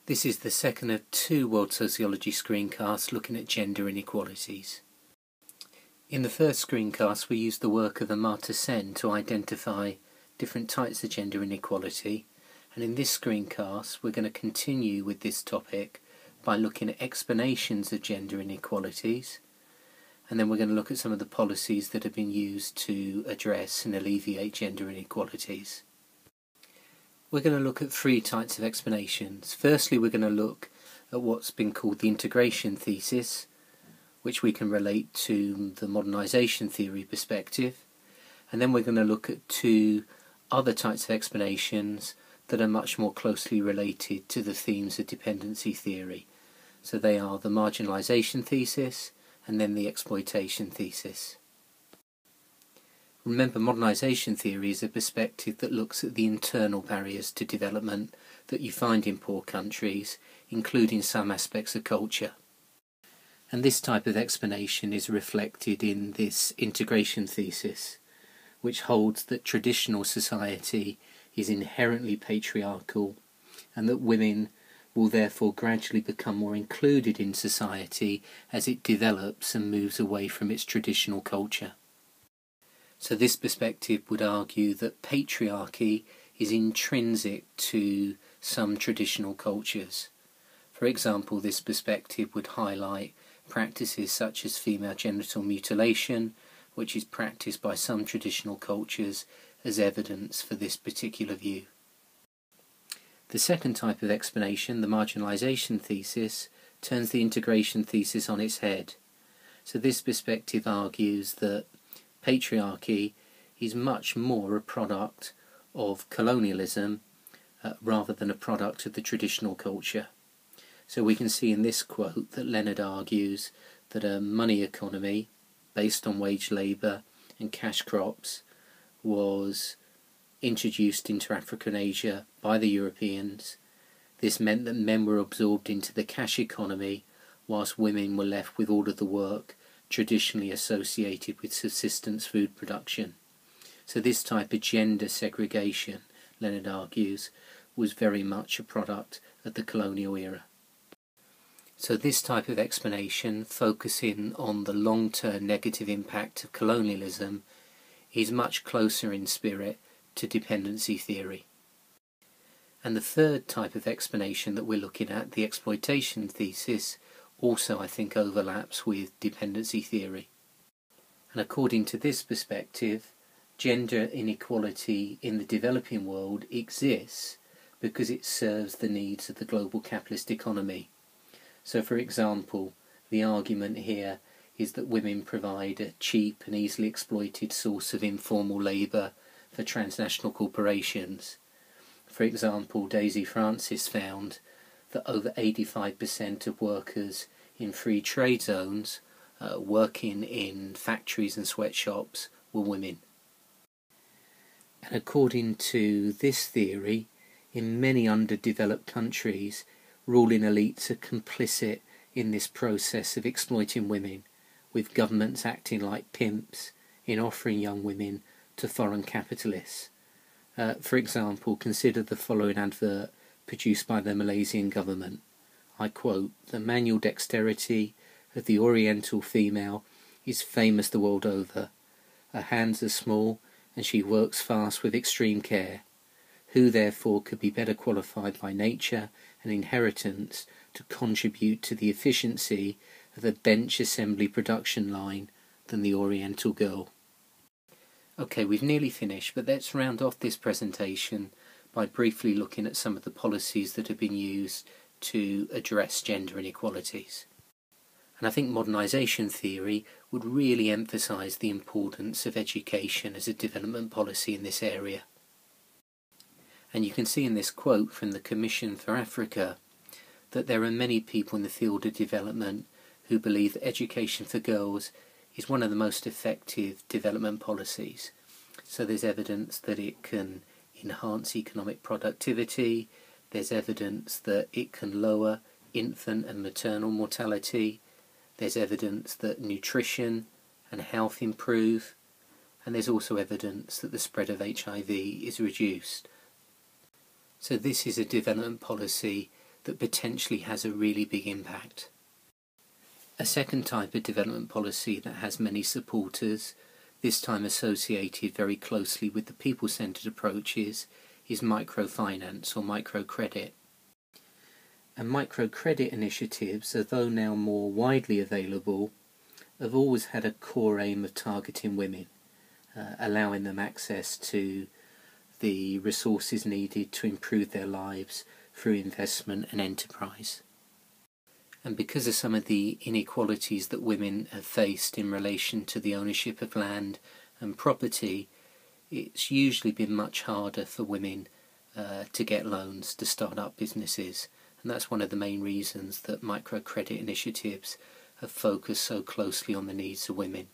This is the second of two World Sociology screencasts looking at gender inequalities. In the first screencast we used the work of Amartya Sen to identify different types of gender inequality, and in this screencast we're going to continue with this topic by looking at explanations of gender inequalities, and then we're going to look at some of the policies that have been used to address and alleviate gender inequalities. We're going to look at three types of explanations. Firstly, we're going to look at what's been called the integration thesis, which we can relate to the modernisation theory perspective, and then we're going to look at two other types of explanations that are much more closely related to the themes of dependency theory. So they are the marginalisation thesis and then the exploitation thesis. Remember, modernisation theory is a perspective that looks at the internal barriers to development that you find in poor countries, including some aspects of culture. And this type of explanation is reflected in this integration thesis, which holds that traditional society is inherently patriarchal and that women will therefore gradually become more included in society as it develops and moves away from its traditional culture. So this perspective would argue that patriarchy is intrinsic to some traditional cultures. For example, this perspective would highlight practices such as female genital mutilation, which is practiced by some traditional cultures, as evidence for this particular view. The second type of explanation, the marginalisation thesis, turns the integration thesis on its head. So this perspective argues that patriarchy is much more a product of colonialism rather than a product of the traditional culture. So we can see in this quote that Leonard argues that a money economy based on wage labour and cash crops was introduced into Africa and Asia by the Europeans. This meant that men were absorbed into the cash economy whilst women were left with all of the work traditionally associated with subsistence food production. So this type of gender segregation, Leonard argues, was very much a product of the colonial era. So this type of explanation, focusing on the long-term negative impact of colonialism, is much closer in spirit to dependency theory. And the third type of explanation that we're looking at, the exploitation thesis, also I think overlaps with dependency theory. And according to this perspective, gender inequality in the developing world exists because it serves the needs of the global capitalist economy. So for example, the argument here is that women provide a cheap and easily exploited source of informal labour for transnational corporations. For example, Daisy Francis found that over 85% of workers in free trade zones working in factories and sweatshops were women. And according to this theory, in many underdeveloped countries, ruling elites are complicit in this process of exploiting women, with governments acting like pimps in offering young women to foreign capitalists. For example, consider the following advert produced by the Malaysian government. I quote, "The manual dexterity of the Oriental female is famous the world over. Her hands are small and she works fast with extreme care. Who therefore could be better qualified by nature and inheritance to contribute to the efficiency of a bench assembly production line than the Oriental girl?" Okay, we've nearly finished, but let's round off this presentation by briefly looking at some of the policies that have been used to address gender inequalities. And I think modernisation theory would really emphasise the importance of education as a development policy in this area. And you can see in this quote from the Commission for Africa that there are many people in the field of development who believe that education for girls is one of the most effective development policies. So there's evidence that it can enhance economic productivity, there's evidence that it can lower infant and maternal mortality, there's evidence that nutrition and health improve, and there's also evidence that the spread of HIV is reduced. So this is a development policy that potentially has a really big impact. A second type of development policy that has many supporters, this time associated very closely with the people-centred approaches, is microfinance or microcredit. And microcredit initiatives, although now more widely available, have always had a core aim of targeting women, allowing them access to the resources needed to improve their lives through investment and enterprise. And because of some of the inequalities that women have faced in relation to the ownership of land and property, it's usually been much harder for women to get loans to start up businesses. And that's one of the main reasons that microcredit initiatives have focused so closely on the needs of women.